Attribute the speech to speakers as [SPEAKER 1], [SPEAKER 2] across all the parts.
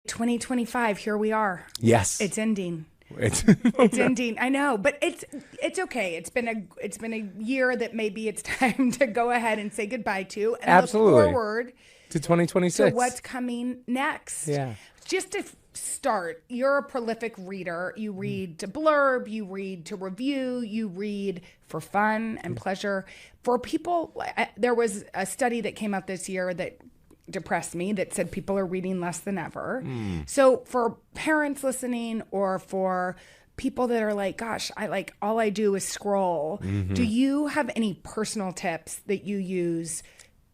[SPEAKER 1] 2025, here we are.
[SPEAKER 2] Yes.
[SPEAKER 1] It's ending.
[SPEAKER 2] It's
[SPEAKER 1] Ending. I know, but it's okay. It's been a year that maybe it's time to go ahead and say goodbye to, and
[SPEAKER 2] Absolutely.
[SPEAKER 1] look forward
[SPEAKER 2] to 2026.
[SPEAKER 1] to what's coming next.
[SPEAKER 2] Yeah.
[SPEAKER 1] Just to start, you're a prolific reader. You read to blurb, you read to review, you read for fun and pleasure. For people, there was a study that came out this year that depressed me that said people are reading less than ever. So for parents listening, or for people that are like, gosh, all I do is scroll. Do you have any personal tips that you use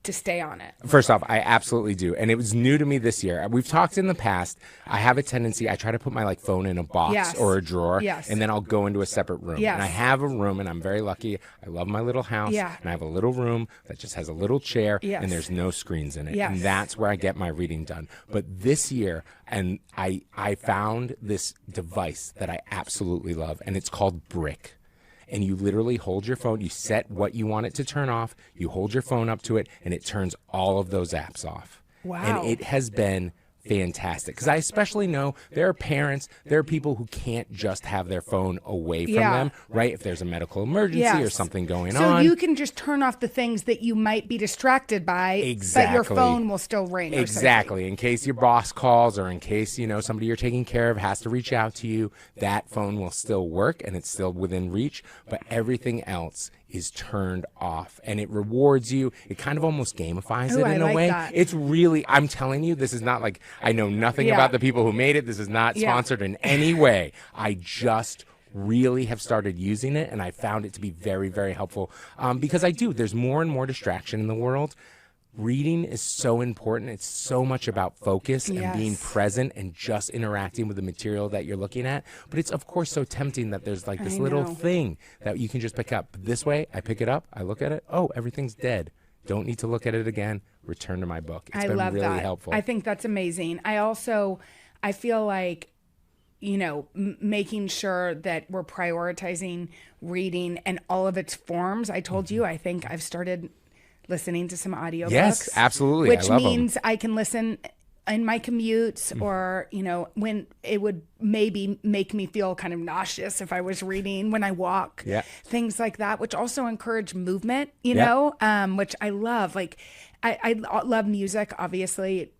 [SPEAKER 1] to stay on it?
[SPEAKER 2] First off, I absolutely do. And it was new to me this year. We've talked in the past. I have a tendency, I try to put my phone in a box or a drawer, and then I'll go into a separate room. And I have a room, and I'm very lucky. I love my little house, and I have a little room that just has a little chair, and there's no screens in it. And that's where I get my reading done. But this year, and I found this device that I absolutely love, and it's called Brick. And you literally hold your phone, you set what you want it to turn off, you hold your phone up to it, and it turns all of those apps off.
[SPEAKER 1] Wow.
[SPEAKER 2] And it has been fantastic. Because I especially know there are parents, there are people who can't just have their phone away from them, right? If there's a medical emergency or something going on.
[SPEAKER 1] So you can just turn off the things that you might be distracted by, but your phone will still ring.
[SPEAKER 2] Exactly. In case your boss calls, or in case, somebody you're taking care of has to reach out to you, that phone will still work and it's still within reach, but everything else is turned off, and it rewards you. It kind of almost gamifies it in a way.
[SPEAKER 1] That.
[SPEAKER 2] It's really, I'm telling you, this is not I know nothing about the people who made it. This is not sponsored in any way. I just really have started using it, and I found it to be very, very helpful because there's more and more distraction in the world. Reading is so important. It's so much about focus and being present and just interacting with the material that you're looking at. But it's, of course, so tempting that there's this little thing that you can just pick up. This way, I pick it up, I look at it, oh, everything's dead. Don't need to look at it again. Return to my book. It's been really helpful.
[SPEAKER 1] I think that's amazing. I feel like, making sure that we're prioritizing reading and all of its forms. I told you, I think I've started listening to some audiobooks.
[SPEAKER 2] Yes, absolutely.
[SPEAKER 1] Which means I can listen in my commutes, or, when it would maybe make me feel kind of nauseous if I was reading when I walk. Things like that, which also encourage movement, which I love. I love music, obviously.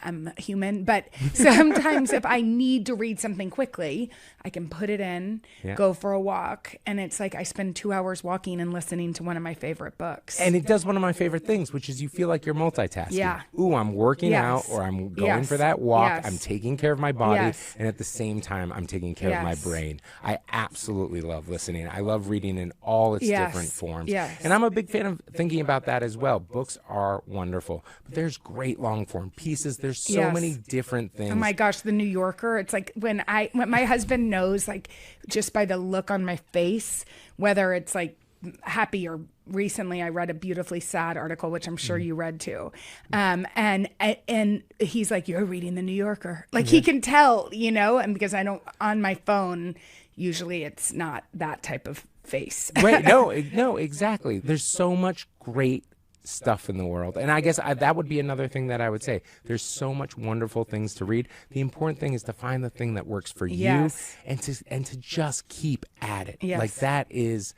[SPEAKER 1] I'm human, but sometimes if I need to read something quickly, I can put it in, go for a walk, and it's like I spend 2 hours walking and listening to one of my favorite books.
[SPEAKER 2] And it does one of my favorite things, which is you feel like you're multitasking. Ooh, I'm working out, or I'm going for that walk. I'm taking care of my body, and at the same time, I'm taking care of my brain. I absolutely love listening. I love reading in all its different forms. And I'm a big fan of thinking about that as well. Books are wonderful, but there's great long form pieces. There's so many different things.
[SPEAKER 1] Oh my gosh, The New Yorker. It's like when my husband knows, just by the look on my face, whether it's happy or recently I read a beautifully sad article, which I'm sure you read too. And he's like, you're reading The New Yorker. He can tell, and because I don't, on my phone, usually it's not that type of face.
[SPEAKER 2] Right. No, exactly. There's so much great stuff in the world. And I guess that would be another thing that I would say. There's so much wonderful things to read. The important thing is to find the thing that works for you and to just keep at it.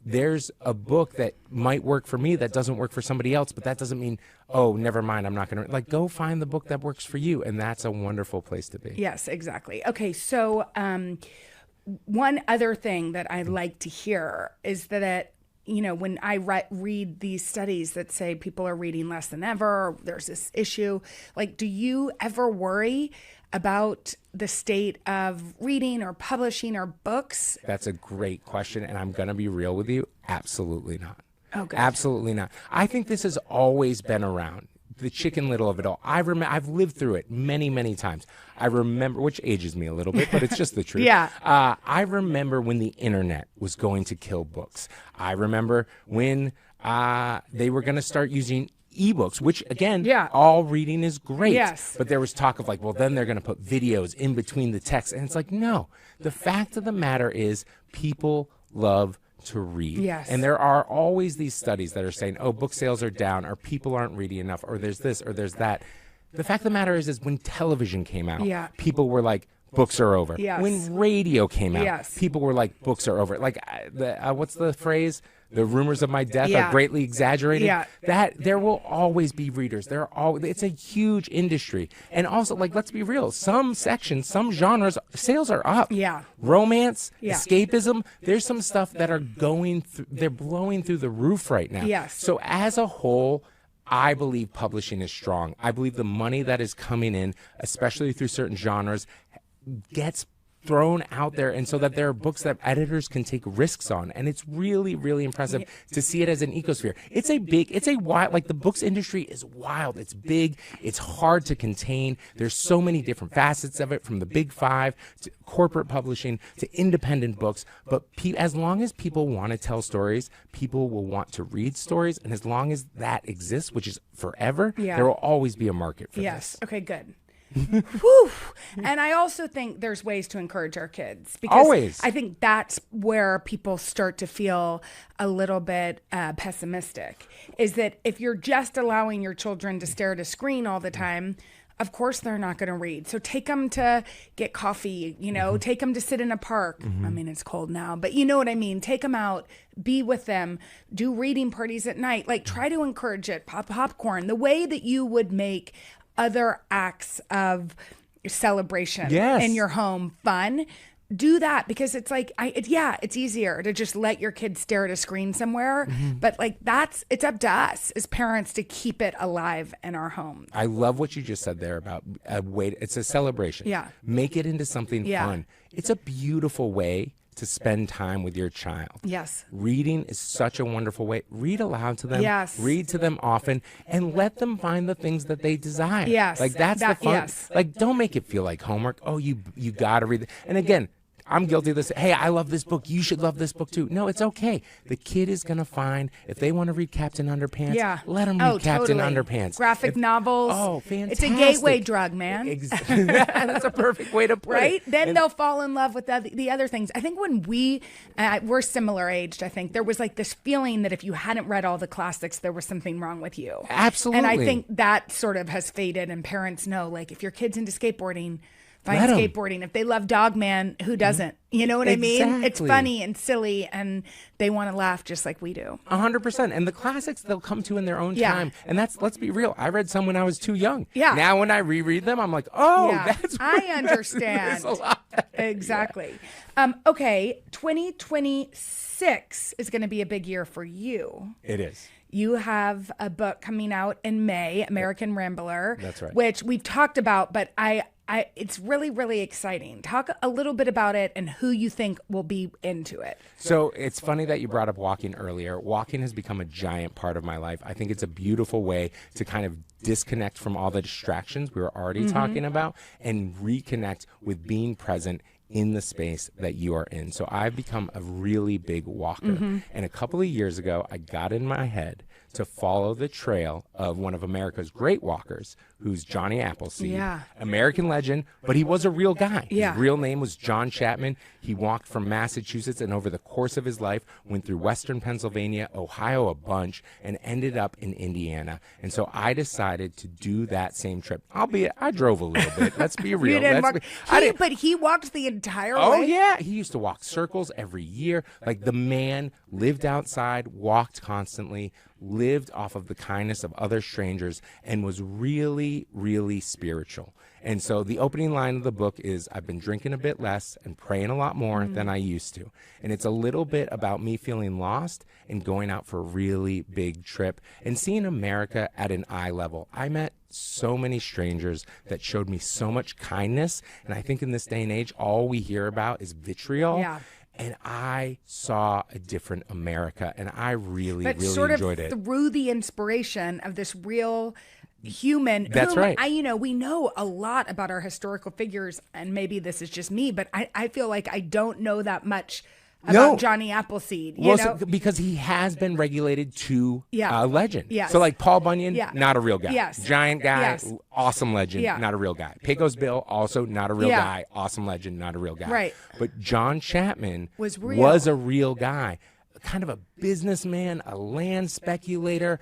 [SPEAKER 2] There's a book that might work for me that doesn't work for somebody else, but that doesn't mean, oh, never mind, I'm not going to, go find the book that works for you. And that's a wonderful place to be.
[SPEAKER 1] Yes, exactly. Okay. So, one other thing that I like to hear is that when I read these studies that say people are reading less than ever, or there's this issue, do you ever worry about the state of reading or publishing or books?
[SPEAKER 2] That's a great question, and I'm going to be real with you. Absolutely not.
[SPEAKER 1] Oh, good.
[SPEAKER 2] Absolutely not. I think this has always been around. The Chicken Little of it all. I've lived through it many, many times. I remember, which ages me a little bit, but it's just the truth. I remember when the internet was going to kill books. I remember when they were going to start using ebooks, which again, all reading is great. But there was talk of then they're going to put videos in between the text. And it's no. The fact of the matter is people love to read. And there are always these studies that are saying, oh, book sales are down, or people aren't reading enough, or there's this or there's that. the fact of the matter is when television came out,
[SPEAKER 1] Yeah.
[SPEAKER 2] people were like, books are over.
[SPEAKER 1] Yes.
[SPEAKER 2] When radio came out,
[SPEAKER 1] Yes.
[SPEAKER 2] people were like, books are over. Like, what's the phrase? The rumors of my death
[SPEAKER 1] Yeah.
[SPEAKER 2] are greatly exaggerated.
[SPEAKER 1] Yeah.
[SPEAKER 2] That there will always be readers. It's a huge industry. And also, like, let's be real. Some sections, some genres, sales are up.
[SPEAKER 1] Yeah.
[SPEAKER 2] Romance,
[SPEAKER 1] Yeah.
[SPEAKER 2] escapism. There's some stuff that are they're blowing through the roof right now.
[SPEAKER 1] Yes.
[SPEAKER 2] So as a whole, I believe publishing is strong. I believe the money that is coming in, especially through certain genres, gets thrown out there, and so that there are books that editors can take risks on, and it's really, really impressive to see it as an ecosphere. It's a wild, like, the books industry is wild. It's big. It's hard to contain. There's so many different facets of it, from the big five to corporate publishing to independent books. But as long as people want to tell stories, people will want to read stories, and as long as that exists, which is forever, there will always be a market for this.
[SPEAKER 1] Okay, good. Whew. And I also think there's ways to encourage our kids, because
[SPEAKER 2] Always.
[SPEAKER 1] I think that's where people start to feel a little bit pessimistic, is that if you're just allowing your children to stare at a screen all the time, of course they're not going to read. So take them to get coffee, take them to sit in a park. I mean, it's cold now, but you know what I mean? Take them out, be with them, do reading parties at night. Like, try to encourage it, pop popcorn, the way that you would make other acts of celebration in your home fun. Do that, because it's like, it's easier to just let your kids stare at a screen somewhere, but like, it's up to us as parents to keep it alive in our homes.
[SPEAKER 2] I love what you just said there about it's a celebration.
[SPEAKER 1] Yeah.
[SPEAKER 2] Make it into something fun. It's a beautiful way to spend time with your child.
[SPEAKER 1] Yes.
[SPEAKER 2] Reading is such a wonderful way. Read aloud to them.
[SPEAKER 1] Yes.
[SPEAKER 2] Read to them often, and let them find the things that they desire.
[SPEAKER 1] Yes.
[SPEAKER 2] Like, that's the fun.
[SPEAKER 1] Yes.
[SPEAKER 2] Like, don't make it feel like homework. Oh, you got to read it. And again, I'm guilty of this. Hey, I love this book. You should love this book too. No, it's okay. The kid is going to find, if they want to read Captain Underpants, let them read Captain Underpants.
[SPEAKER 1] Graphic novels.
[SPEAKER 2] Oh, fantastic.
[SPEAKER 1] It's a gateway drug, man.
[SPEAKER 2] That's a perfect way to put it.
[SPEAKER 1] Right? Then they'll fall in love with the other things. I think when we're similar aged, I think there was like this feeling that if you hadn't read all the classics, there was something wrong with you.
[SPEAKER 2] Absolutely.
[SPEAKER 1] And I think that sort of has faded, and parents know, like, if your kid's into skateboarding, find skateboarding. If they love Dogman, who doesn't? You know what I mean? It's funny and silly, and they want to laugh just like we do.
[SPEAKER 2] 100%. And the classics, they'll come to in their own time. And let's be real. I read some when I was too young.
[SPEAKER 1] Yeah.
[SPEAKER 2] Now when I reread them, I'm like, that's
[SPEAKER 1] I understand.
[SPEAKER 2] a lot.
[SPEAKER 1] Exactly. Okay, 2026 is going to be a big year for you.
[SPEAKER 2] It is.
[SPEAKER 1] You have a book coming out in May, American Rambler.
[SPEAKER 2] That's right.
[SPEAKER 1] Which we've talked about, but it's really, really exciting. Talk a little bit about it and who you think will be into it.
[SPEAKER 2] So it's funny that you brought up walking earlier. Walking has become a giant part of my life. I think it's a beautiful way to kind of disconnect from all the distractions we were already talking about and reconnect with being present in the space that you are in. So I've become a really big walker. And a couple of years ago, I got in my head to follow the trail of one of America's great walkers, who's Johnny Appleseed, American legend, but he was a real guy. His real name was John Chapman. He walked from Massachusetts, and over the course of his life, went through Western Pennsylvania, Ohio a bunch, and ended up in Indiana. And so I decided to do that same trip. Albeit, I drove a little bit. Let's be real.
[SPEAKER 1] But he walked the entire way?
[SPEAKER 2] Oh, yeah. He used to walk circles every year. Like, the man lived outside, walked constantly, lived off of the kindness of other strangers, and was really, really spiritual. And so the opening line of the book is, I've been drinking a bit less and praying a lot more than I used to. And it's a little bit about me feeling lost and going out for a really big trip and seeing America at an eye level. I met so many strangers that showed me so much kindness. And I think in this day and age, all we hear about is vitriol.
[SPEAKER 1] Yeah.
[SPEAKER 2] And I saw a different America, and I really enjoyed it.
[SPEAKER 1] Through the inspiration of this real human.
[SPEAKER 2] That's right.
[SPEAKER 1] We know a lot about our historical figures, and maybe this is just me, but I feel like I don't know that much about Johnny Appleseed.
[SPEAKER 2] Because he has been regulated to legend.
[SPEAKER 1] Yes.
[SPEAKER 2] So like Paul Bunyan, not a real guy.
[SPEAKER 1] Yes.
[SPEAKER 2] Giant guy,
[SPEAKER 1] Yes.
[SPEAKER 2] awesome legend, not a real guy. Pecos Bill, also not a real guy, awesome legend, not a real guy.
[SPEAKER 1] Right.
[SPEAKER 2] But John Chapman
[SPEAKER 1] was
[SPEAKER 2] a real guy. kind of a businessman, a land speculator.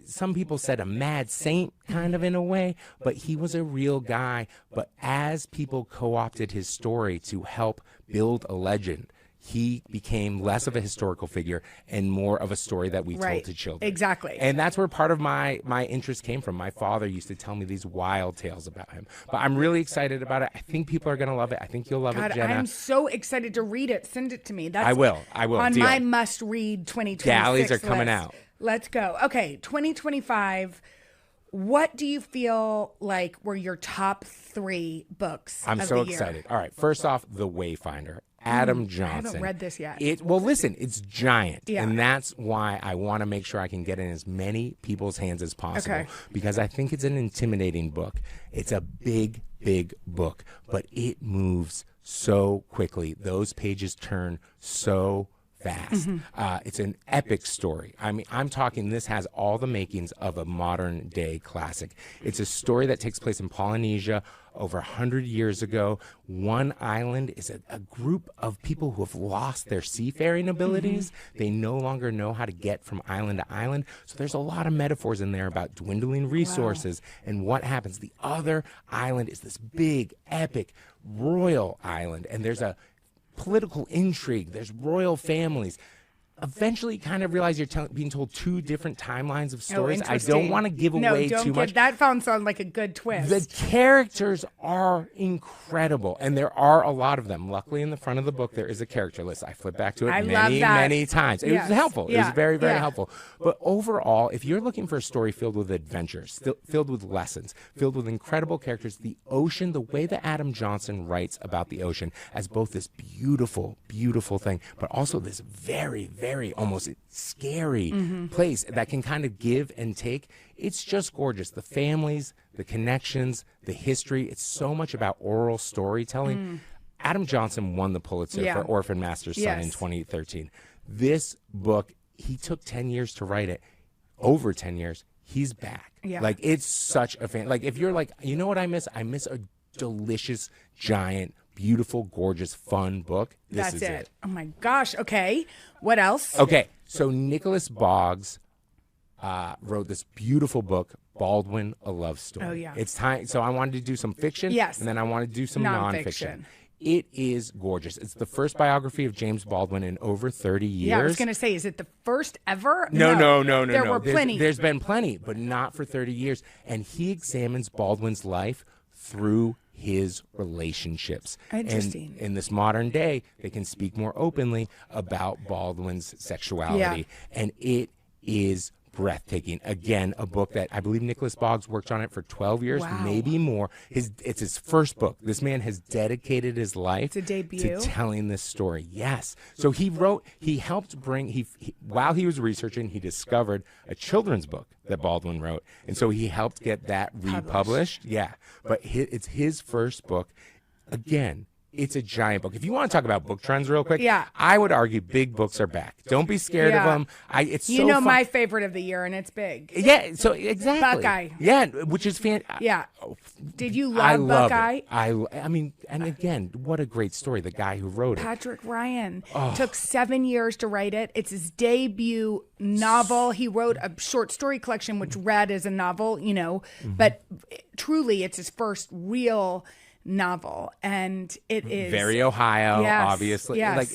[SPEAKER 2] Some people said a mad saint kind of in a way, but he was a real guy. But as people co-opted his story to help build a legend, he became less of a historical figure and more of a story that we told to children.
[SPEAKER 1] Exactly.
[SPEAKER 2] And that's where part of my interest came from. My father used to tell me these wild tales about him. But I'm really excited about it. I think people are going to love it. I think you'll love it, Jenna.
[SPEAKER 1] I'm so excited to read it. Send it to me.
[SPEAKER 2] I will.
[SPEAKER 1] On my must-read 2026
[SPEAKER 2] Galleys are coming out.
[SPEAKER 1] Let's go. Okay, 2025. What do you feel like were your top 3 books
[SPEAKER 2] I'm
[SPEAKER 1] of
[SPEAKER 2] so
[SPEAKER 1] the
[SPEAKER 2] excited.
[SPEAKER 1] year?
[SPEAKER 2] All right. First off, The Wayfinder. Adam Johnson.
[SPEAKER 1] I haven't read this yet.
[SPEAKER 2] Well, listen, it's giant.
[SPEAKER 1] Yeah.
[SPEAKER 2] And that's why I want to make sure I can get in as many people's hands as possible. Because I think it's an intimidating book. It's a big, big book. But it moves so quickly. Those pages turn so fast. It's an epic story. I mean, I'm talking, this has all the makings of a modern day classic. It's a story that takes place in Polynesia over 100 years ago. One island is a group of people who have lost their seafaring abilities. They no longer know how to get from island to island. So there's a lot of metaphors in there about dwindling resources and what happens. The other island is this big, epic, royal island. And there's a political intrigue. There's royal families. Eventually, you kind of realize you're being told 2 different timelines of stories. I don't want to give away too much.
[SPEAKER 1] That sounds like a good twist.
[SPEAKER 2] The characters are incredible, and there are a lot of them. Luckily, in the front of the book, there is a character list. I flipped back to it many times. It was helpful. It was very, very helpful. But overall, if you're looking for a story filled with adventures, filled with lessons, filled with incredible characters, the ocean, the way that Adam Johnson writes about the ocean as both this beautiful, beautiful thing, but also this very, very almost scary place that can kind of give and take. It's just gorgeous. The families, the connections, the history. It's so much about oral storytelling. Adam Johnson won the Pulitzer for Orphan Master's Son in 2013. This book, he took 10 years to write it. Over 10 years, he's back. Like, it's such a fan. Like, if you're like, you know what I miss? I miss a delicious, giant, beautiful, gorgeous, fun book. This is it.
[SPEAKER 1] Oh my gosh. Okay. What else?
[SPEAKER 2] Okay. So Nicholas Boggs wrote this beautiful book, Baldwin, A Love Story.
[SPEAKER 1] Oh, yeah.
[SPEAKER 2] It's time. So I wanted to do some fiction.
[SPEAKER 1] Yes.
[SPEAKER 2] And then I wanted to do some nonfiction. It is gorgeous. It's the first biography of James Baldwin in over 30 years.
[SPEAKER 1] Yeah, I was going to say, is it the first ever?
[SPEAKER 2] No.
[SPEAKER 1] There were plenty.
[SPEAKER 2] There's been plenty, but not for 30 years. And he examines Baldwin's life through his relationships.
[SPEAKER 1] Interesting.
[SPEAKER 2] And in this modern day, they can speak more openly about Baldwin's sexuality. And it is breathtaking. Again, a book that I believe Nicholas Boggs worked on it for 12 years, maybe more. It's his first book. This man has dedicated his life to telling this story. Yes. So he helped bring, while he was researching, he discovered a children's book that Baldwin wrote. And so he helped get that republished. Yeah. But it's his first book. Again, it's a giant book. If you want to talk about book trends real quick, I would argue big books are back. Don't be scared of them. It's so fun.
[SPEAKER 1] My favorite of the year, and it's big.
[SPEAKER 2] Yeah, so exactly.
[SPEAKER 1] Buckeye.
[SPEAKER 2] Yeah, which is fantastic.
[SPEAKER 1] Yeah. Did you love Buckeye?
[SPEAKER 2] I mean, and again, what a great story. The guy who wrote it.
[SPEAKER 1] Patrick Ryan. Took 7 years to write it. It's his debut novel. He wrote a short story collection, which read as a novel, but truly it's his first real novel, and it is
[SPEAKER 2] very Ohio, obviously. Like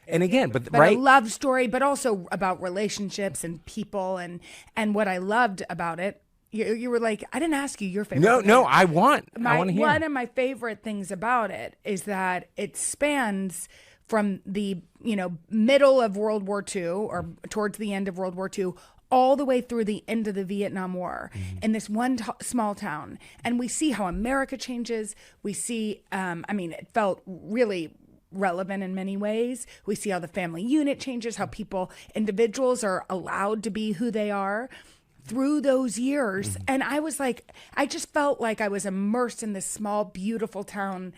[SPEAKER 2] and again, but right,
[SPEAKER 1] a love story, but also about relationships and people, and what I loved about it. You were like, I didn't ask you your favorite.
[SPEAKER 2] No, I want to hear.
[SPEAKER 1] One of my favorite things about it is that it spans from the middle of World War II or towards the end of World War II all the way through the end of the Vietnam War in this one small town. And we see how America changes. We see, it felt really relevant in many ways. We see how the family unit changes, how individuals are allowed to be who they are through those years. And I was like, I just felt like I was immersed in this small, beautiful town.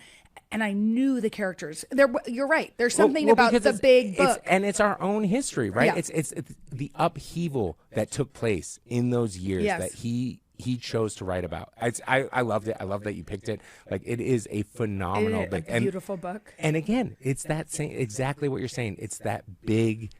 [SPEAKER 1] And I knew the characters. You're right. There's something about the big book.
[SPEAKER 2] It's our own history, right?
[SPEAKER 1] Yeah.
[SPEAKER 2] It's the upheaval that took place in those years that he chose to write about. I loved it. I love that you picked it. Like, it is a phenomenal book.
[SPEAKER 1] Beautiful book.
[SPEAKER 2] And again, it's that same, exactly what you're saying. It's that big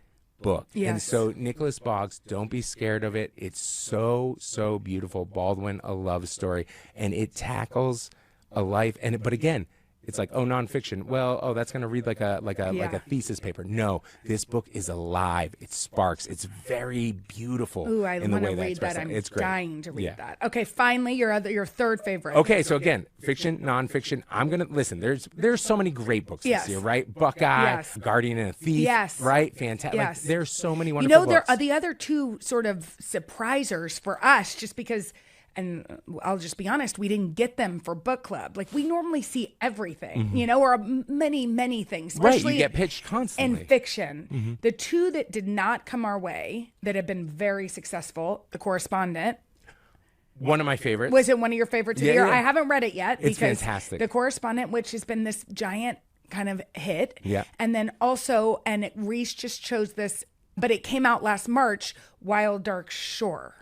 [SPEAKER 2] book.
[SPEAKER 1] Yes.
[SPEAKER 2] And so Nicholas Boggs, don't be scared of it. It's so, so beautiful. Baldwin, a love story. And it tackles a life. But again, it's like, oh, nonfiction. Well, that's going to read like a thesis paper. No, this book is alive. It sparks. It's very beautiful.
[SPEAKER 1] Ooh, I
[SPEAKER 2] in the
[SPEAKER 1] want
[SPEAKER 2] way
[SPEAKER 1] to read that. I'm
[SPEAKER 2] it's great.
[SPEAKER 1] dying to read that. Okay, finally, your third favorite.
[SPEAKER 2] Okay, so again, fiction, nonfiction. I'm gonna listen. There's so many great books this year, right? Buckeye, Guardian and a Thief, right? Fantastic.
[SPEAKER 1] Yes.
[SPEAKER 2] Like, there's so many wonderful books.
[SPEAKER 1] There are the other two sort of surprisers for us, just because. And I'll just be honest, we didn't get them for book club. Like, we normally see everything, or many, many things.
[SPEAKER 2] Right, you get pitched constantly.
[SPEAKER 1] In fiction. The two that did not come our way that have been very successful, The Correspondent.
[SPEAKER 2] One of my favorites.
[SPEAKER 1] Was it one of your favorites of the year? I haven't read it yet.
[SPEAKER 2] It's fantastic.
[SPEAKER 1] The Correspondent, which has been this giant kind of hit.
[SPEAKER 2] Yeah.
[SPEAKER 1] And then also, Reese just chose this, but it came out last March, Wild Dark Shore,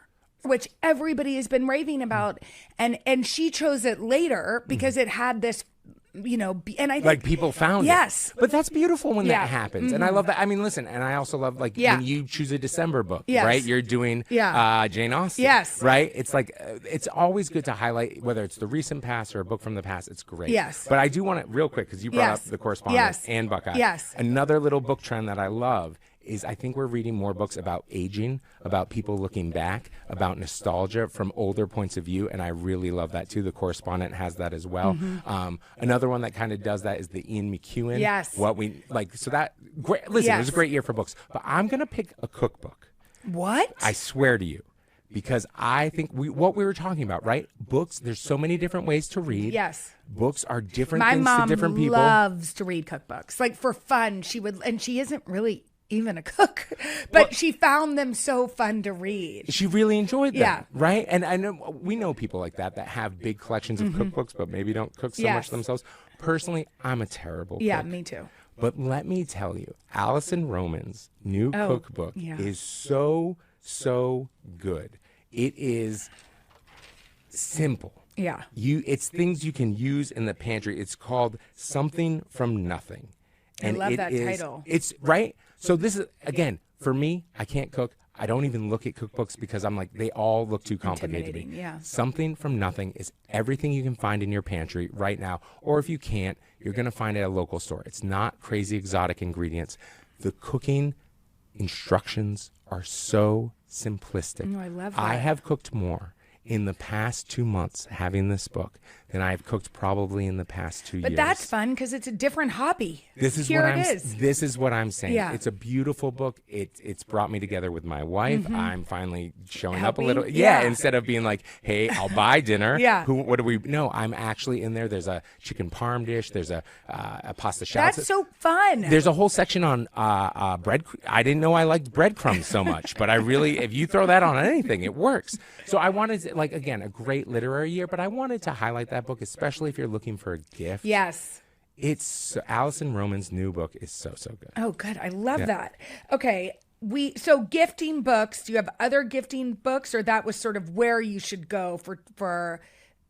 [SPEAKER 1] which everybody has been raving about, and she chose it later because it had this, and I think,
[SPEAKER 2] like, people found it. But that's beautiful when that happens, and I love that. I mean, listen, and I also love when you choose a December book, right? You're doing Jane Austen, right? It's like it's always good to highlight whether it's the recent past or a book from the past. It's great. But I do want to real quick because you brought up The Correspondent and Buckeye. Another little book trend that I love is I think we're reading more books about aging, about people looking back, about nostalgia from older points of view, and I really love that too. The Correspondent has that as well. Another one that kind of does that is the Ian McEwan. What we like, so that great. Listen, it was a great year for books, but I'm gonna pick a cookbook.
[SPEAKER 1] What?
[SPEAKER 2] I swear to you. Because I think what we were talking about, right? Books, there's so many different ways to read.
[SPEAKER 1] Yes.
[SPEAKER 2] Books are different things to different people.
[SPEAKER 1] My mom loves to read cookbooks. Like, for fun, and she isn't really even a cook, but she found them so fun to read.
[SPEAKER 2] She really enjoyed them, right? And I know we know people like that have big collections of cookbooks, but maybe don't cook so much themselves. Personally, I'm a terrible cook.
[SPEAKER 1] Yeah, me too.
[SPEAKER 2] But let me tell you, Alison Roman's new cookbook is so good. It is simple.
[SPEAKER 1] Yeah.
[SPEAKER 2] It's things you can use in the pantry. It's called Something from Nothing. And
[SPEAKER 1] I love that title.
[SPEAKER 2] It's right. So this is, again, for me, I can't cook. I don't even look at cookbooks because I'm like, they all look too complicated to me.
[SPEAKER 1] Yeah.
[SPEAKER 2] Something from Nothing is everything you can find in your pantry right now. Or if you can't, you're going to find it at a local store. It's not crazy exotic ingredients. The cooking instructions are so simplistic.
[SPEAKER 1] Oh, I love that.
[SPEAKER 2] I have cooked more in the past 2 months having this book than I've cooked probably in the past 2 years.
[SPEAKER 1] But that's fun because it's a different hobby.
[SPEAKER 2] This is what I'm saying.
[SPEAKER 1] Yeah.
[SPEAKER 2] It's a beautiful book. It's brought me together with my wife. I'm finally showing up a little.
[SPEAKER 1] Yeah.
[SPEAKER 2] Instead of being like, hey, I'll buy dinner. What do we? No, I'm actually in there. There's a chicken parm dish. There's a pasta shallot.
[SPEAKER 1] That's so fun.
[SPEAKER 2] There's a whole section on bread. I didn't know I liked breadcrumbs so much, but I really, if you throw that on anything, it works. So I wanted to, like, again, a great literary year, but I wanted to highlight that book, especially if you're looking for a gift.
[SPEAKER 1] Yes.
[SPEAKER 2] It's Alison Roman's new book is so good.
[SPEAKER 1] Oh, good. I love that. Okay. So gifting books, do you have other gifting books, or that was sort of where you should go for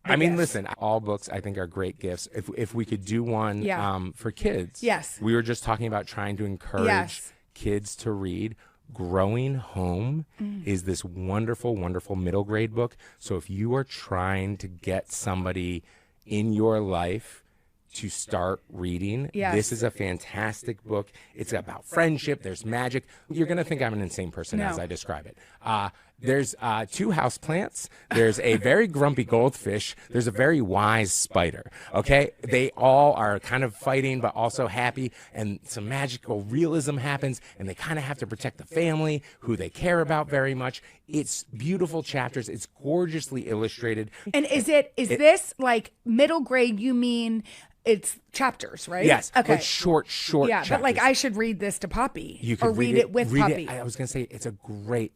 [SPEAKER 2] I mean, listen, all books I think are great gifts. If we could do one for kids.
[SPEAKER 1] Yes.
[SPEAKER 2] We were just talking about trying to encourage kids to read. Growing Home is this wonderful, wonderful middle grade book. So if you are trying to get somebody in your life to start reading, this is a fantastic book. It's about friendship. There's magic. You're going to think I'm an insane person as I describe it. There's 2 houseplants. There's a very grumpy goldfish. There's a very wise spider. Okay? They all are kind of fighting, but also happy. And some magical realism happens. And they kind of have to protect the family, who they care about very much. It's beautiful chapters. It's gorgeously illustrated.
[SPEAKER 1] And is this like middle grade? You mean it's chapters, right?
[SPEAKER 2] Yes.
[SPEAKER 1] Okay.
[SPEAKER 2] Like short chapters.
[SPEAKER 1] But like I should read this to Poppy.
[SPEAKER 2] You could
[SPEAKER 1] read it with Poppy.
[SPEAKER 2] I was going to say it's a great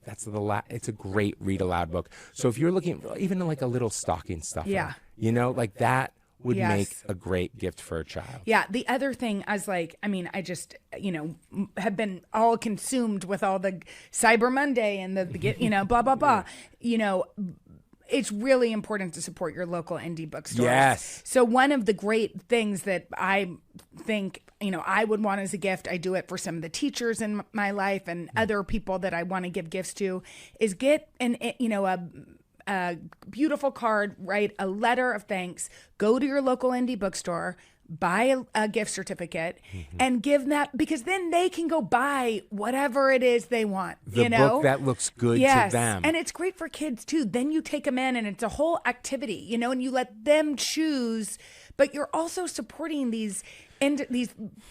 [SPEAKER 2] read aloud book. So if you're looking even like a little stocking stuffer, like that would make a great gift for a child. Yeah.
[SPEAKER 1] The other thing I just, have been all consumed with all the Cyber Monday and the blah, blah, blah, it's really important to support your local indie bookstores.
[SPEAKER 2] Yes.
[SPEAKER 1] So one of the great things that I think, I would want as a gift, I do it for some of the teachers in my life and other people that I want to give gifts to, is get a beautiful card, write a letter of thanks, go to your local indie bookstore, buy a gift certificate, and give that, because then they can go buy whatever it is they want.
[SPEAKER 2] The book that looks good to them.
[SPEAKER 1] And it's great for kids too. Then you take them in and it's a whole activity, and you let them choose, but you're also supporting these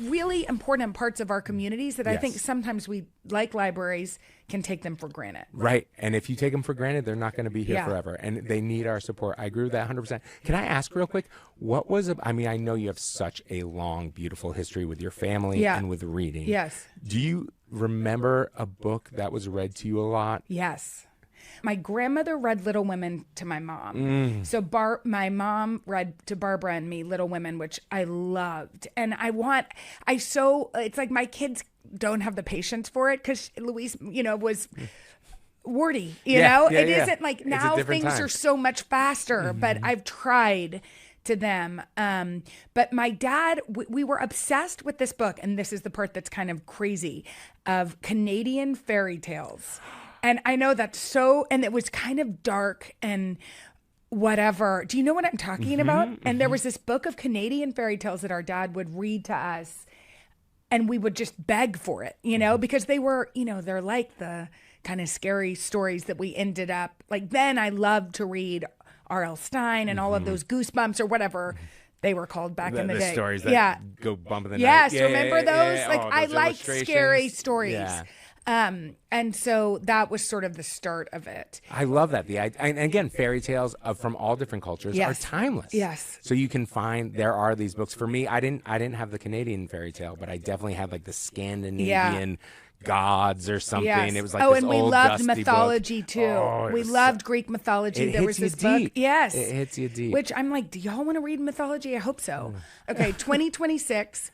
[SPEAKER 1] really important parts of our communities that I think sometimes we, like libraries, can take them for granted.
[SPEAKER 2] Right. And if you take them for granted, they're not going to be here forever. And they need our support. I agree with that 100%. Can I ask real quick, I know you have such a long, beautiful history with your family and with reading.
[SPEAKER 1] Yes.
[SPEAKER 2] Do you remember a book that was read to you a lot?
[SPEAKER 1] Yes. My grandmother read Little Women to my mom. So my mom read to Barbara and me Little Women, which I loved. And it's like my kids don't have the patience for it because Louise, was wordy, you know? It isn't like now things are so much faster, but I've tried to them. But my dad, we were obsessed with this book, and this is the part that's kind of crazy, of Canadian fairy tales. And I know that's and it was kind of dark and whatever. Do you know what I'm talking about? And there was this book of Canadian fairy tales that our dad would read to us, and we would just beg for it, because they were, they're like the kind of scary stories that we ended up, like then I loved to read R.L. Stein and all of those Goosebumps or whatever they were called back in the day.
[SPEAKER 2] Stories that go bump in the night.
[SPEAKER 1] Yes, remember those? I like scary stories. Yeah. And so that was sort of the start of it.
[SPEAKER 2] I love that. And again, fairy tales from all different cultures are timeless.
[SPEAKER 1] Yes.
[SPEAKER 2] So you can find, there are these books. For me, I didn't have the Canadian fairy tale, but I definitely had like the Scandinavian gods or something.
[SPEAKER 1] Yes.
[SPEAKER 2] It was like
[SPEAKER 1] this
[SPEAKER 2] and
[SPEAKER 1] we
[SPEAKER 2] old
[SPEAKER 1] loved
[SPEAKER 2] dusty
[SPEAKER 1] mythology
[SPEAKER 2] book.
[SPEAKER 1] too. We loved Greek mythology. There was this book.
[SPEAKER 2] Yes. It hits you deep.
[SPEAKER 1] Which I'm like, do y'all want to read mythology? I hope so. Okay, 2026.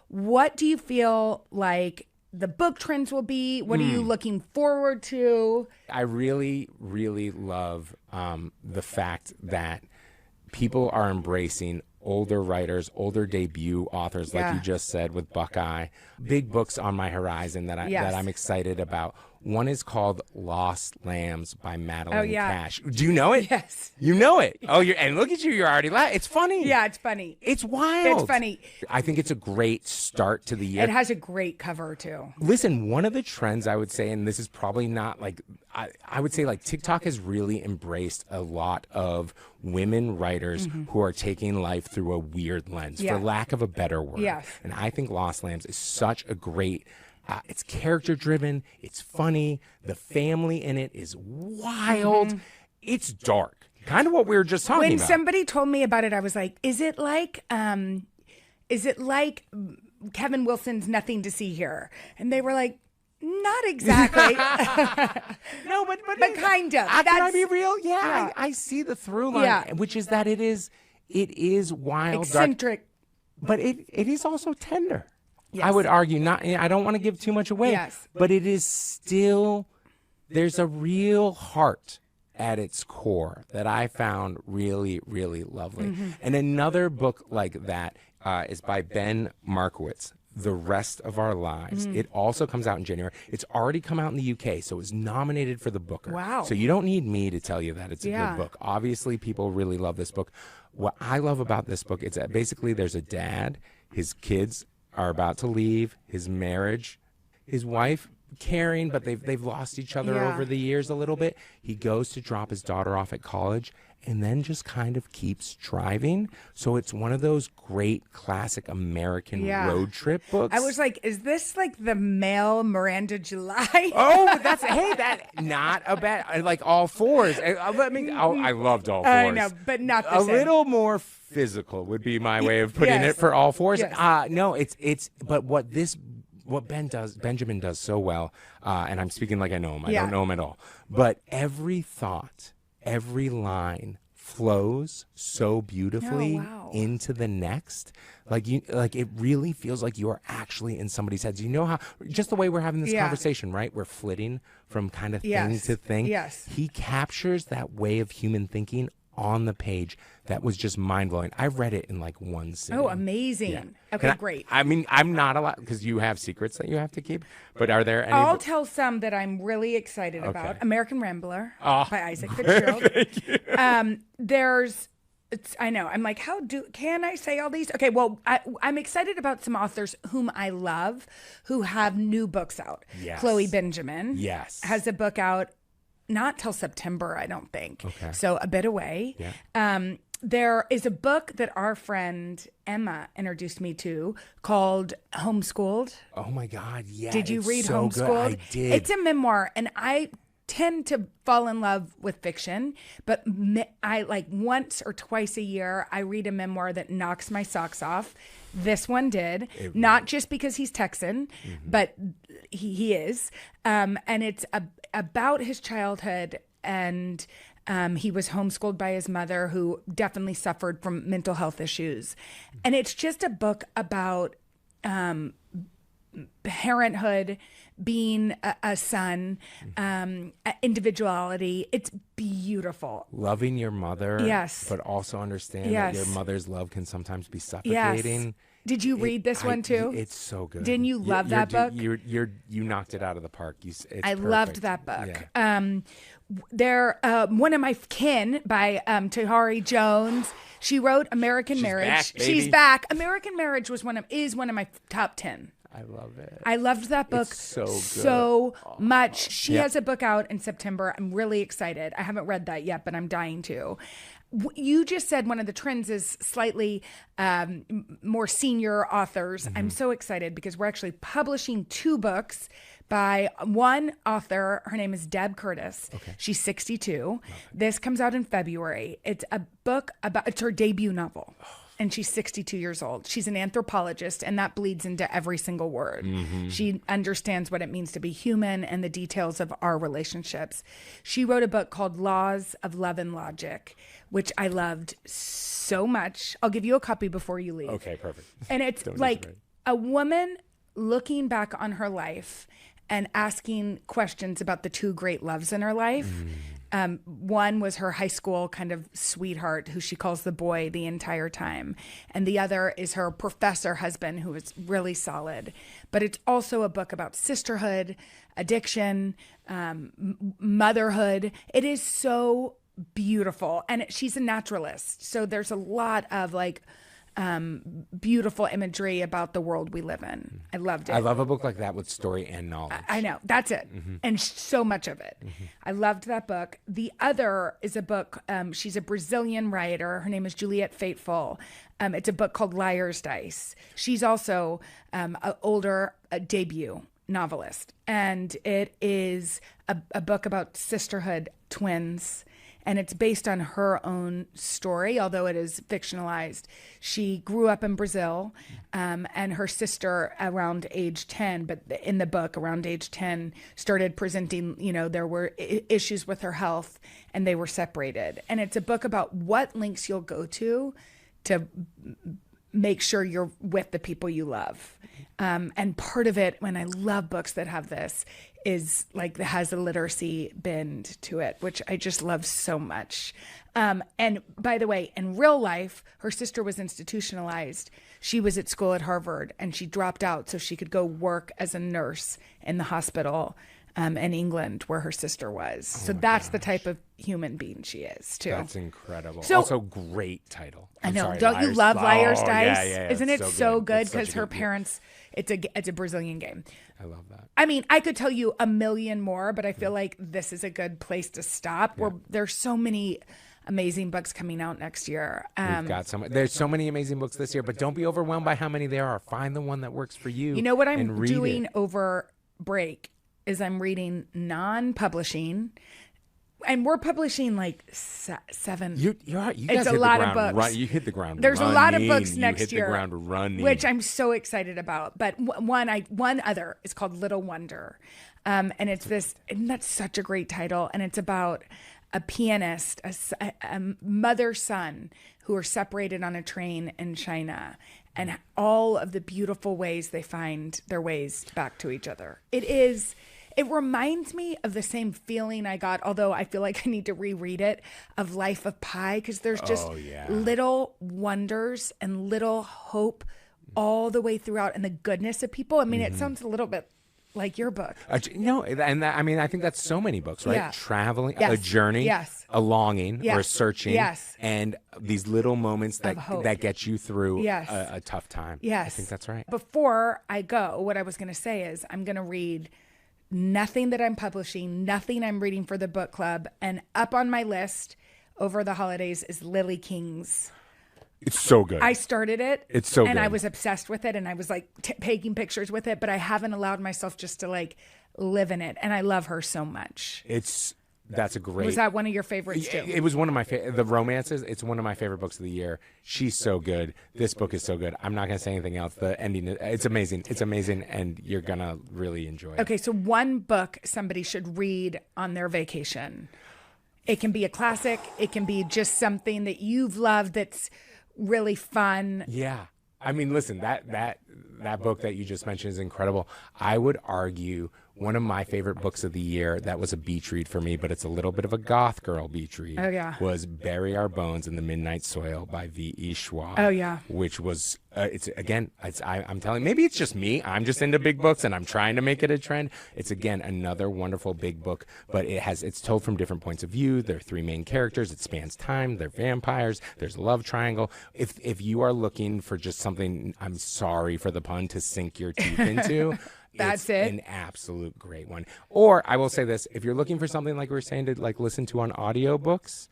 [SPEAKER 1] What do you feel like the book trends will be? What are you looking forward to?
[SPEAKER 2] I really, really love the fact that people are embracing older writers, older debut authors, like you just said with Buckeye. Big books on my horizon that I'm excited about. One is called Lost Lambs by Madeline Cash. Do you know it?
[SPEAKER 1] Yes.
[SPEAKER 2] You know it. Oh, and look at you. You're already laughing. It's funny.
[SPEAKER 1] Yeah, it's funny.
[SPEAKER 2] It's wild.
[SPEAKER 1] It's funny.
[SPEAKER 2] I think it's a great start to the year.
[SPEAKER 1] It has a great cover, too.
[SPEAKER 2] Listen, one of the trends I would say, and this is probably not like, I would say like TikTok has really embraced a lot of women writers who are taking life through a weird lens, for lack of a better word.
[SPEAKER 1] Yes.
[SPEAKER 2] And I think Lost Lambs is such a great, it's character driven, it's funny, the family in it is wild, it's dark. Kind of what we were just talking about.
[SPEAKER 1] When somebody told me about it, I was like, is it like Kevin Wilson's Nothing to See Here? And they were like, not exactly.
[SPEAKER 2] No, but
[SPEAKER 1] kind of.
[SPEAKER 2] Can I be real? Yeah. I see the through line, which is that it is wild,
[SPEAKER 1] eccentric,
[SPEAKER 2] dark, but it is also tender.
[SPEAKER 1] Yes.
[SPEAKER 2] I would argue not. I don't want to give too much away, but it is still. There's a real heart at its core that I found really, really lovely. And another book like that is by Ben Markowitz, The Rest of Our Lives. It also comes out in January. It's already come out in the UK, so it was nominated for the Booker.
[SPEAKER 1] Wow.
[SPEAKER 2] So you don't need me to tell you that it's a good book. Obviously, people really love this book. What I love about this book is that basically there's a dad, his kids are about to leave, his marriage, his wife caring, but they've lost each other over the years a little bit. He goes to drop his daughter off at college and then just kind of keeps driving. So it's one of those great classic American road trip books.
[SPEAKER 1] I was like, is this like the male Miranda July?
[SPEAKER 2] Oh, that not a bad, like All Fours. I loved All Fours.
[SPEAKER 1] I know, but not the same.
[SPEAKER 2] A little more physical would be my way of putting it for All Fours.
[SPEAKER 1] Yes.
[SPEAKER 2] No, it's but what Benjamin does so well, and I'm speaking like I know him. I don't know him at all. But every thought, every line flows so beautifully into the next. Like it really feels like you are actually in somebody's head. You know how, just the way we're having this conversation, right? We're flitting from kind of thing to thing.
[SPEAKER 1] Yes.
[SPEAKER 2] He captures that way of human thinking on the page. That was just mind-blowing. I read it in like one sitting.
[SPEAKER 1] Oh, amazing. Yeah. Okay, great.
[SPEAKER 2] I mean, I'm not allowed, because you have secrets that you have to keep, but are there any?
[SPEAKER 1] I'll tell some that I'm really excited about. American Rambler by Isaac Fitzgerald.
[SPEAKER 2] Thank you.
[SPEAKER 1] I know. I'm like, can I say all these? Okay, well, I'm excited about some authors whom I love who have new books out.
[SPEAKER 2] Yes.
[SPEAKER 1] Chloe Benjamin has a book out, not till September, I don't think.
[SPEAKER 2] Okay.
[SPEAKER 1] So a bit away.
[SPEAKER 2] Yeah.
[SPEAKER 1] There is a book that our friend Emma introduced me to called Homeschooled.
[SPEAKER 2] Oh my God, yeah.
[SPEAKER 1] Did you read
[SPEAKER 2] so
[SPEAKER 1] Homeschooled?
[SPEAKER 2] Good. I did.
[SPEAKER 1] It's a memoir, and I tend to fall in love with fiction, but I like once or twice a year, I read a memoir that knocks my socks off. This one did, not just because he's Texan, but he is. And it's about his childhood, and he was homeschooled by his mother, who definitely suffered from mental health issues. And it's just a book about parenthood, being a son, individuality. It's beautiful.
[SPEAKER 2] Loving your mother, but also understand that your mother's love can sometimes be suffocating.
[SPEAKER 1] Yes. Did you read this one too?
[SPEAKER 2] It's so good.
[SPEAKER 1] Didn't you love that book?
[SPEAKER 2] You knocked it out of the park.
[SPEAKER 1] I loved that book. Yeah. One of my kin by Tahari Jones. She wrote American Marriage. She's back. American Marriage is one of my top 10.
[SPEAKER 2] I love it.
[SPEAKER 1] I loved that book so much. She has a book out in September. I'm really excited. I haven't read that yet, but I'm dying to. You just said one of the trends is slightly more senior authors. I'm so excited because we're actually publishing 2 books by one author. Her name is Deb Curtis. Okay. She's 62. This comes out in February. It's a book it's her debut novel. And she's 62 years old. She's an anthropologist, and that bleeds into every single word. She understands what it means to be human and the details of our relationships. She wrote a book called Laws of Love and Logic, which I loved so much. I'll give you a copy before you leave.
[SPEAKER 2] Okay, perfect.
[SPEAKER 1] And it's like a woman looking back on her life and asking questions about the 2 great loves in her life. One was her high school kind of sweetheart, who she calls the boy the entire time. And the other is her professor husband, who is really solid. But it's also a book about sisterhood, addiction, motherhood. It is so beautiful. And she's a naturalist. So there's a lot of like beautiful imagery about the world we live in. I loved it.
[SPEAKER 2] I love a book like that with story and knowledge.
[SPEAKER 1] I know. That's it. And so much of it. I loved that book. The other is a book. She's a Brazilian writer. Her name is Juliette Faithful. It's a book called Liar's Dice. She's also an older debut novelist. And it is a book about sisterhood, twins. And it's based on her own story, although it is fictionalized. She grew up in Brazil, and her sister around age 10, but in the book around age 10, started presenting, there were issues with her health, and they were separated. And it's a book about what lengths you'll go to make sure you're with the people you love. And part of it, when I love books that have this, is like has a literacy bend to it, which I just love so much. And by the way, in real life, her sister was institutionalized. She was at school at Harvard, and she dropped out so she could go work as a nurse in the hospital in England where her sister was. So that's the type of human being she is too.
[SPEAKER 2] That's incredible. So, also great title.
[SPEAKER 1] I know. Don't you love Liar's Dice?
[SPEAKER 2] Yeah,
[SPEAKER 1] Isn't it so good? Because her parents, it's a Brazilian game.
[SPEAKER 2] I love that.
[SPEAKER 1] I mean, I could tell you a million more, but I feel like this is a good place to stop. Where there's so many amazing books coming out next year.
[SPEAKER 2] We've got there's so many amazing books this year, but don't be overwhelmed by how many there are. Find the one that works for you.
[SPEAKER 1] You know what I'm doing over break is I'm reading non-publishing, and we're publishing like 7.
[SPEAKER 2] You guys
[SPEAKER 1] it's a lot of books.
[SPEAKER 2] You hit the ground.
[SPEAKER 1] There's
[SPEAKER 2] running.
[SPEAKER 1] a lot of books next
[SPEAKER 2] year.
[SPEAKER 1] You hit
[SPEAKER 2] the ground running,
[SPEAKER 1] which I'm so excited about. But one other is called Little Wonder, and it's this. And that's such a great title, and it's about a pianist, a mother-son who are separated on a train in China, and all of the beautiful ways they find their ways back to each other. It reminds me of the same feeling I got, although I feel like I need to reread it, of Life of Pi, because there's just little wonders and little hope all the way throughout, and the goodness of people. I mean, it sounds a little bit like your book.
[SPEAKER 2] And that, I mean, I think that's so many books, right?
[SPEAKER 1] Yeah.
[SPEAKER 2] Traveling, a journey, a longing, or searching, and these little moments that get you through a tough time.
[SPEAKER 1] Yes.
[SPEAKER 2] I think that's right.
[SPEAKER 1] Before I go, what I was going to say is I'm going to read nothing that I'm publishing, nothing I'm reading for the book club, and up on my list over the holidays is Lily King's.
[SPEAKER 2] It's so good.
[SPEAKER 1] I started it.
[SPEAKER 2] It's so good.
[SPEAKER 1] And I was obsessed with it, and I was like taking pictures with it, but I haven't allowed myself just to like live in it. And I love her so much.
[SPEAKER 2] That's a great.
[SPEAKER 1] Was that one of your favorites too?
[SPEAKER 2] It was one of my the romances. It's one of my favorite books of the year. She's so good. This book is so good. I'm not going to say anything else. The ending, it's amazing. It's amazing, and you're going to really enjoy it.
[SPEAKER 1] Okay, so one book somebody should read on their vacation. It can be a classic. It can be just something that you've loved that's really fun.
[SPEAKER 2] Yeah. I mean, listen, that book that you just mentioned is incredible. I would argue one of my favorite books of the year, that was a beach read for me, but it's a little bit of a goth girl beach read, was Bury Our Bones in the Midnight Soil by V.E. Schwab.
[SPEAKER 1] Oh, yeah.
[SPEAKER 2] Which was, I'm telling, maybe it's just me. I'm just into big books, and I'm trying to make it a trend. It's, again, another wonderful big book, but it's told from different points of view. There are three main characters. It spans time. They're vampires. There's a love triangle. If you are looking for just something, I'm sorry for the pun, to sink your teeth into,
[SPEAKER 1] That's
[SPEAKER 2] it's an absolute great one. Or I will say this, if you're looking for something like we were saying to like listen to on audiobooks,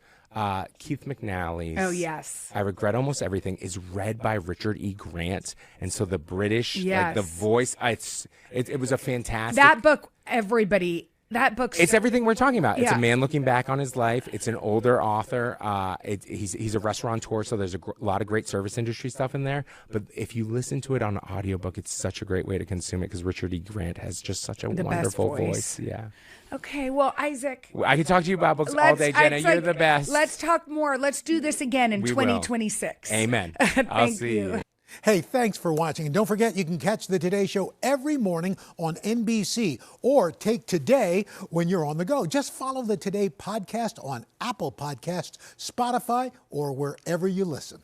[SPEAKER 2] Keith McNally's I Regret Almost Everything is read by Richard E. Grant. And so the British, like the voice, it was a fantastic.
[SPEAKER 1] That book's
[SPEAKER 2] it's everything we're talking about. It's a man looking back on his life. It's an older author. He's a restaurateur, so there's a lot of great service industry stuff in there. But if you listen to it on an audiobook, it's such a great way to consume it because Richard E. Grant has just such a wonderful voice. Yeah.
[SPEAKER 1] Okay, well, Isaac.
[SPEAKER 2] I could talk to you about books all day, Jenna. You're the best.
[SPEAKER 1] Let's talk more. Let's do this again in 2026.
[SPEAKER 2] Amen.
[SPEAKER 1] I'll see you.
[SPEAKER 3] Hey, thanks for watching. And don't forget, you can catch The Today Show every morning on NBC or take Today when you're on the go. Just follow the Today podcast on Apple Podcasts, Spotify, or wherever you listen.